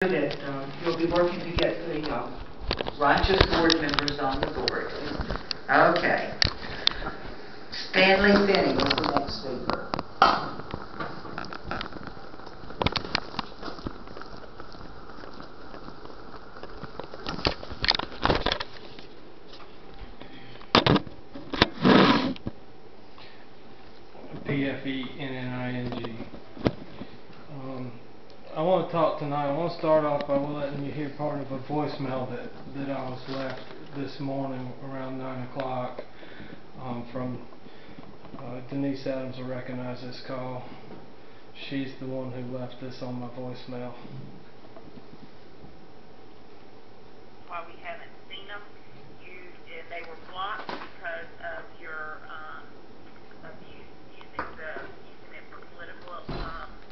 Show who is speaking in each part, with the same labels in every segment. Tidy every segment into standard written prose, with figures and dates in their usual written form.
Speaker 1: That you'll be working to get the righteous board members on the board. Okay. Stanley Finney is the next speaker.
Speaker 2: PFENNING. I want to talk tonight. I want to start off by letting you hear part of a voicemail that I was left this morning around 9 o'clock from Denise Adams. Will recognize this call. She's the one who left this on my voicemail.
Speaker 3: While we haven't seen them, they were blocked because of your using it for political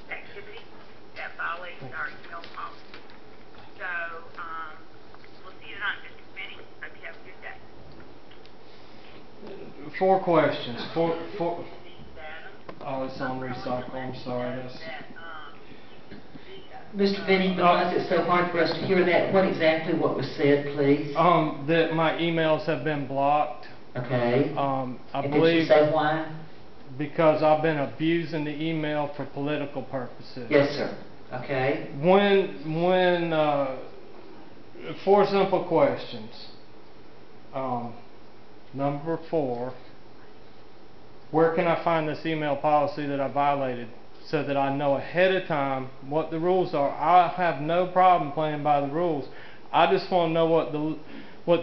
Speaker 3: activity that violates our email policy. So we'll see you tonight, Mr. Finney. Hope you have a good day.
Speaker 2: 4 questions. Oh, it's on recycle. I'm sorry.
Speaker 1: Mr. Finney, because it's so hard for us to hear that, what was said, please?
Speaker 2: That my emails have been blocked.
Speaker 1: Okay.
Speaker 2: I
Speaker 1: and
Speaker 2: believe.
Speaker 1: Did you say why?
Speaker 2: Because I've been abusing the email for political purposes.
Speaker 1: Yes, sir. Okay.
Speaker 2: When 4 simple questions. Number 4, where can I find this email policy that I violated so that I know ahead of time what the rules are? I have no problem playing by the rules. I just want to know what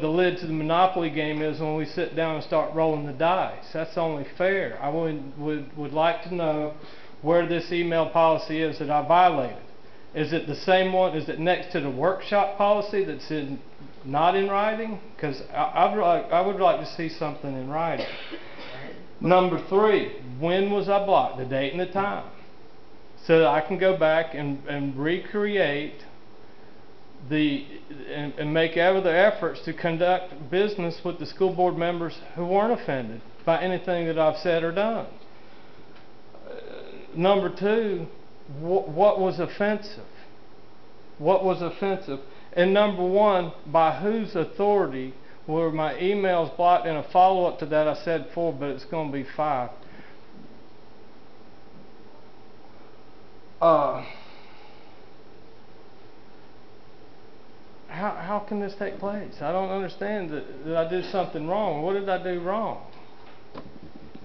Speaker 2: the lid to the Monopoly game is when we sit down and start rolling the dice. That's only fair. I would like to know where this email policy is that I violated. Is it the same one? Is it next to the workshop policy that's not in writing? Because I would like to see something in writing. Number 3, when was I blocked? The date and the time. So that I can go back and recreate and make other efforts to conduct business with the school board members who weren't offended by anything that I've said or done. Number 2, what was offensive? What was offensive? And number 1, by whose authority were my emails blocked? In a follow-up to that, I said 4, but it's going to be 5. How can this take place? I don't understand that I did something wrong. What did I do wrong?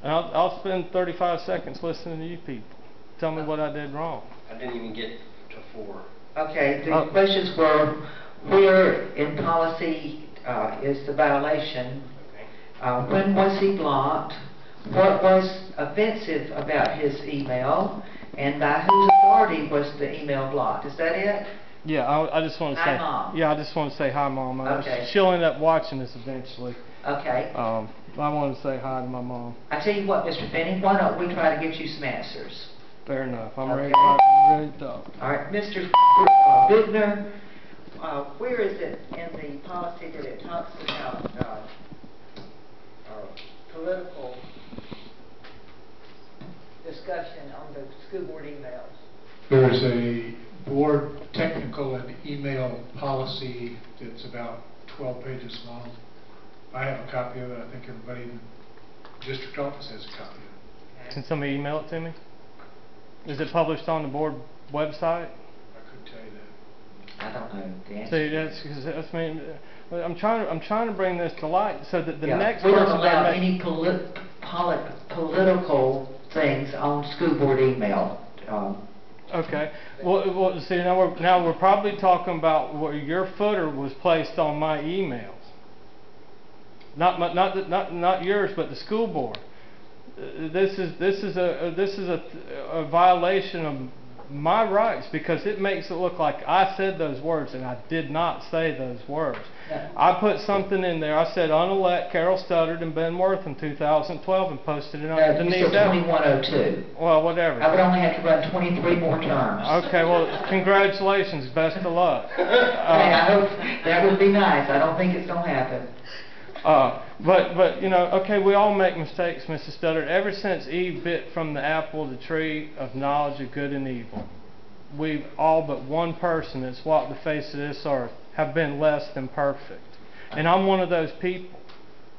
Speaker 2: And I'll spend 35 seconds listening to you people. Tell me what I did wrong.
Speaker 4: I didn't even get to 4.
Speaker 1: Okay, the questions were, where in policy is the violation? When was he blocked? What was offensive about his email? And by whose authority was the email blocked? Is that it?
Speaker 2: Yeah, I just want to say.
Speaker 1: Hi, Mom.
Speaker 2: Yeah, I just want to say hi, Mom.
Speaker 1: Okay.
Speaker 2: She'll end up watching this eventually.
Speaker 1: Okay.
Speaker 2: I want to say hi to my mom.
Speaker 1: I tell you what, Mr. Finney, why don't we try to get you some answers?
Speaker 2: Fair enough. I'm
Speaker 1: Okay.
Speaker 2: ready to talk.
Speaker 1: All right, Mr. Bigner, where is it in the policy that it talks about political discussion on the school board emails?
Speaker 5: There is a board technical and email policy that's about 12 pages long. I have a copy of it. I think everybody in the district office has a copy of it.
Speaker 2: Can somebody email it to me? Is it published on the board website?
Speaker 5: I couldn't tell you that.
Speaker 1: I don't know the answer.
Speaker 2: See, that's me. I'm trying to bring this to light so that the next
Speaker 1: we
Speaker 2: person
Speaker 1: don't allow
Speaker 2: that
Speaker 1: any political things on school board email.
Speaker 2: Okay. Well, see, now we're probably talking about where your footer was placed on my emails. Not yours, but the school board. This is a violation of my rights because it makes it look like I said those words and I did not say those words.
Speaker 1: Yeah.
Speaker 2: I put something in there. I said unelect Carol Studdard and Ben Worth in 2012 and posted it on Denise.
Speaker 1: You said 2102.
Speaker 2: Well, whatever.
Speaker 1: I would only have to run 23 more terms.
Speaker 2: Okay, well, congratulations. Best of luck.
Speaker 1: Hey, I hope that would be nice. I don't think it's going to happen.
Speaker 2: But you know, okay, we all make mistakes, Mrs. Studdard. Ever since Eve bit from the apple, the tree of knowledge of good and evil, we've all but one person that's walked the face of this earth have been less than perfect. And I'm one of those people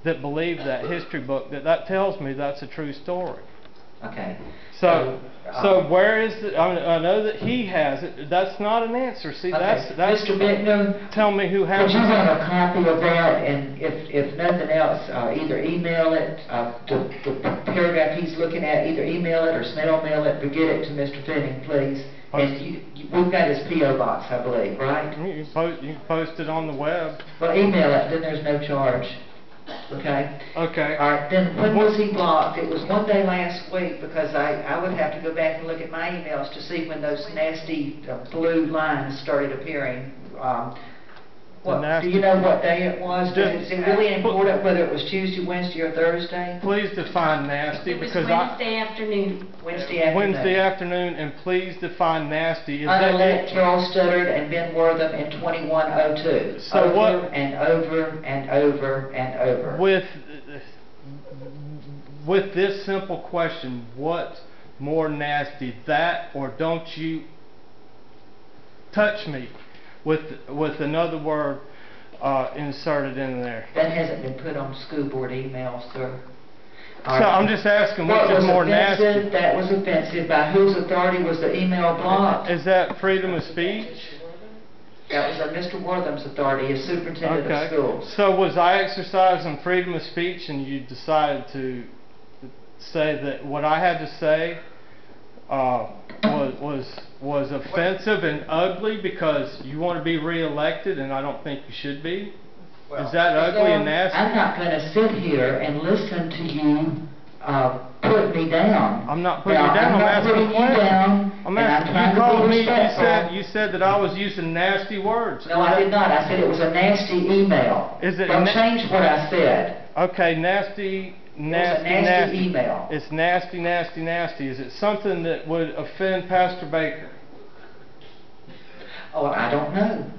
Speaker 2: that believe that history book, that tells me that's a true story.
Speaker 1: Okay.
Speaker 2: So where is the, I know that he has it. That's not an answer. See, that's
Speaker 1: Mr. Bittner,
Speaker 2: tell me who has
Speaker 1: could you
Speaker 2: it.
Speaker 1: have a copy of that, and if nothing else, either email it, the paragraph he's looking at, either email it or snail mail it, or get it to Mr. Finning, please. And we've got his P.O. box, I believe, right?
Speaker 2: You can post it on the web.
Speaker 1: Well, email it, then there's no charge. Okay?
Speaker 2: Okay.
Speaker 1: All right, then when was he blocked? It was one day last week, because I would have to go back and look at my emails to see when those nasty blue lines started appearing. Do you know what day it was? Is it really important whether it was Tuesday, Wednesday, or Thursday?
Speaker 2: Please define nasty,
Speaker 6: It was
Speaker 2: because
Speaker 6: Wednesday afternoon.
Speaker 1: Wednesday afternoon.
Speaker 2: Wednesday afternoon, and please define nasty. Is that
Speaker 1: Unelect Carol Studdard and Ben Wortham in 2102.
Speaker 2: So
Speaker 1: over
Speaker 2: what?
Speaker 1: And over and over and over.
Speaker 2: With this simple question, what's more nasty, that or don't you touch me? With another word inserted in there.
Speaker 1: That hasn't been put on school board emails, sir.
Speaker 2: So I'm just asking, which
Speaker 1: What
Speaker 2: is
Speaker 1: was
Speaker 2: more
Speaker 1: offensive?
Speaker 2: nasty?
Speaker 1: That was offensive. By whose authority was the email blocked?
Speaker 2: Is that freedom of speech?
Speaker 1: That was on Mr. Wortham's authority as superintendent of schools.
Speaker 2: So was I exercising freedom of speech, and you decided to say that what I had to say was offensive and ugly because you want to be re-elected, and I don't think you should be? Is that ugly and nasty?
Speaker 1: I'm not going to sit here and listen to you put me down.
Speaker 2: I'm not putting you down. I'm asking a question. I'm asking. You called me. You said that I was using nasty words.
Speaker 1: No, I did not. I said it was a nasty email. Don't change what I said.
Speaker 2: Okay, nasty.
Speaker 1: Nasty email.
Speaker 2: It's nasty, nasty, nasty. Is it something that would offend Pastor Baker?
Speaker 1: Oh, I don't know.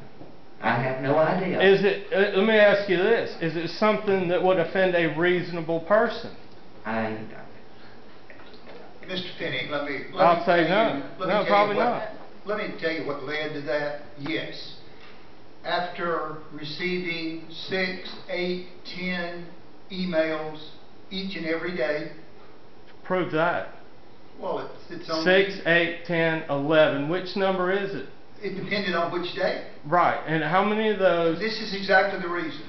Speaker 1: I have no idea.
Speaker 2: Is it? Let me ask you this: is it something that would offend a reasonable person?
Speaker 7: Mr. Finning, let me
Speaker 2: I'll say
Speaker 7: tell
Speaker 2: no.
Speaker 7: You,
Speaker 2: No, probably not.
Speaker 7: Let me tell you what led to that. Yes. After receiving 6, 8, 10 emails each and every day.
Speaker 2: Prove that.
Speaker 7: Well, it's on
Speaker 2: 6, 8, 10, 11. Which number is it?
Speaker 7: It depended on which day.
Speaker 2: Right. And how many of those?
Speaker 7: This is exactly the reason.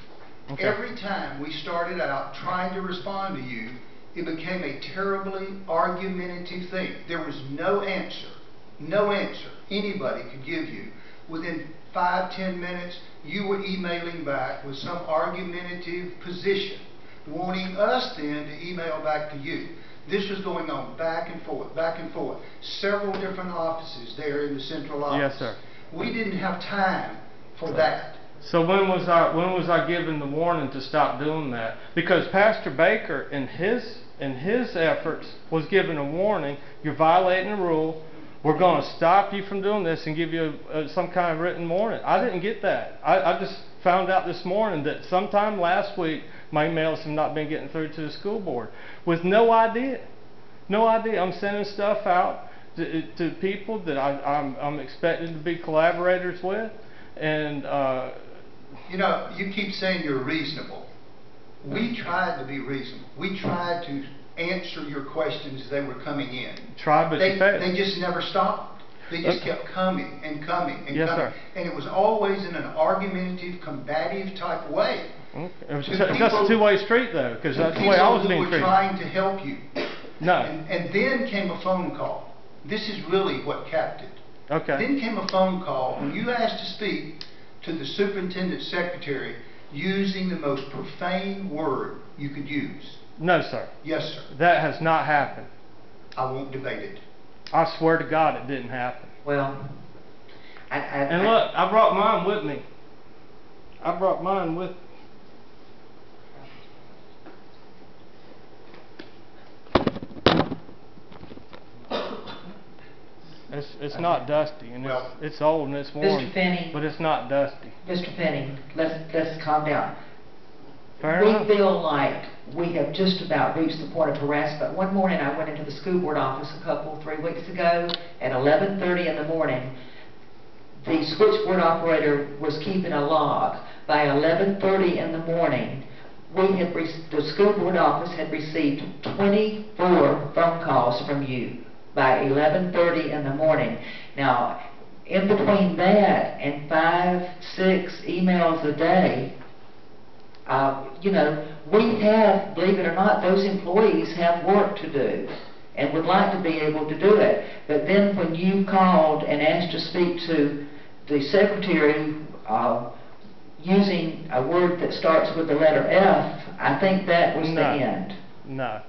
Speaker 2: Okay.
Speaker 7: Every time we started out trying to respond to you, it became a terribly argumentative thing. There was no answer anybody could give you. Within 5-10 minutes, you were emailing back with some argumentative position, wanting us then to email back to you. This was going on back and forth, back and forth. Several different offices there in the central office.
Speaker 2: Yes, sir.
Speaker 7: We didn't have time for that.
Speaker 2: So when was I given the warning to stop doing that? Because Pastor Baker in his efforts was given a warning. You're violating a rule. We're going to stop you from doing this and give you some kind of written warning. I didn't get that. I just found out this morning that sometime last week my emails have not been getting through to the school board with no idea. No idea. I'm sending stuff out to people that I'm expected to be collaborators with, and
Speaker 7: you know, you keep saying you're reasonable. We tried to be reasonable. We tried to answer your questions as they were coming in.
Speaker 2: Tried, but you failed.
Speaker 7: They just never stopped. They just kept coming and coming and
Speaker 2: yes,
Speaker 7: coming.
Speaker 2: Sir.
Speaker 7: And it was always in an argumentative, combative type way.
Speaker 2: Okay. That's a two-way street, though, because that's the way I was being
Speaker 7: treated. People who were trying to help you.
Speaker 2: No.
Speaker 7: And then came a phone call. This is really what capped it.
Speaker 2: Okay.
Speaker 7: Then came a phone call when you asked to speak to the superintendent's secretary using the most profane word you could use.
Speaker 2: No, sir.
Speaker 7: Yes, sir.
Speaker 2: That has not happened.
Speaker 7: I won't debate it.
Speaker 2: I swear to God it didn't happen.
Speaker 1: Well,
Speaker 2: and look, I brought mine with me. I brought mine with me. It's not dusty, and
Speaker 7: Well,
Speaker 2: it's old and it's worn,
Speaker 1: Mr. Finning.
Speaker 2: but it's not dusty.
Speaker 1: Mr. Finning, let's calm down.
Speaker 2: Fair
Speaker 1: we
Speaker 2: enough.
Speaker 1: feel like we have just about reached the point of harassment. One morning, I went into the school board office 3 weeks ago at 11:30 in the morning. The switchboard operator was keeping a log. By 11:30 in the morning, the school board office had received 24 phone calls from you by 11:30 in the morning. Now, in between that and 5, 6 emails a day, we have, believe it or not, those employees have work to do and would like to be able to do it. But then when you called and asked to speak to the secretary using a word that starts with the letter F, I think that was the end.
Speaker 2: No,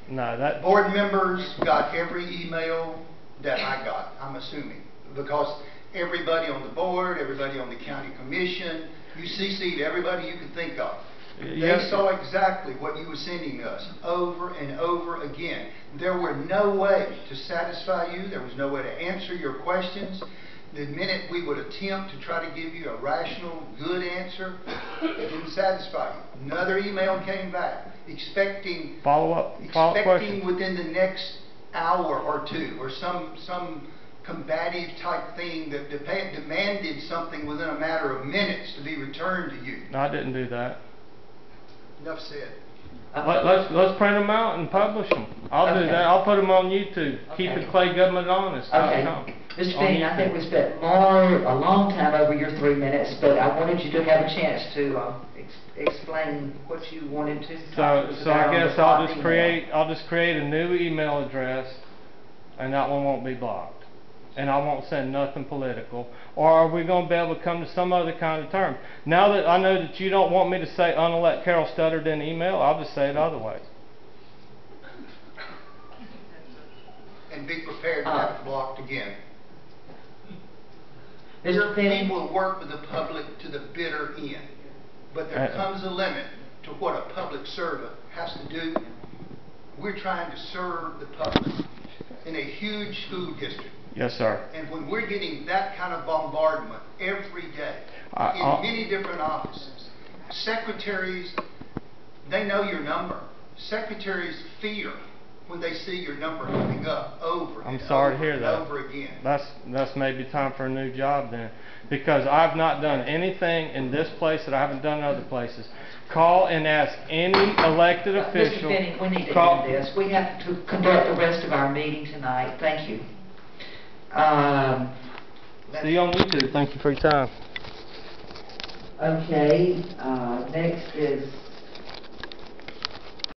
Speaker 2: that...
Speaker 7: Board members got every email that I got, I'm assuming, because everybody on the board, everybody on the county commission, you CC'd everybody you could think of.
Speaker 2: Yes.
Speaker 7: They saw exactly what you were sending us over and over again. There were no way to satisfy you. There was no way to answer your questions. The minute we would attempt to try to give you a rational, good answer, it didn't satisfy you. Another email came back expecting
Speaker 2: question.
Speaker 7: within the next hour or two, or some combative type thing that demanded something within a matter of minutes to be returned to you.
Speaker 2: No, I didn't do that.
Speaker 7: Enough said.
Speaker 2: Let's print them out and publish them. I'll do
Speaker 1: Okay.
Speaker 2: that. I'll put them on YouTube.
Speaker 1: Okay.
Speaker 2: Keep it Clay Government Honest.
Speaker 1: Okay. Mr. Bean, I think we spent a long time over your 3 minutes, but I wanted you to have a chance to explain what you wanted to talk
Speaker 2: So I
Speaker 1: about
Speaker 2: guess
Speaker 1: on the email.
Speaker 2: I'll just create a new email address, and that one won't be blocked, and I won't send nothing political. Or are we going to be able to come to some other kind of term? Now that I know that you don't want me to say unelect Carol Studdard in email, I'll just say it other ways.
Speaker 7: And be prepared to have it blocked again.
Speaker 1: Mr. Penny?
Speaker 7: We will work with the public to the bitter end. But there comes a limit to what a public servant has to do. We're trying to serve the public in a huge school district.
Speaker 2: Yes, sir.
Speaker 7: And when we're getting that kind of bombardment every day in many different offices, secretaries, they know your number. Secretaries fear when they see your number coming up over and
Speaker 2: I'm sorry to
Speaker 7: over
Speaker 2: hear
Speaker 7: and
Speaker 2: that.
Speaker 7: over again.
Speaker 2: That's maybe time for a new job then, because I've not done anything in this place that I haven't done in other places. Call and ask any elected official.
Speaker 1: Mr. Penny, we need to end this. We have to conduct the rest of our meeting tonight. Thank you.
Speaker 2: See you on YouTube. Thank you for your time.
Speaker 1: Okay, next is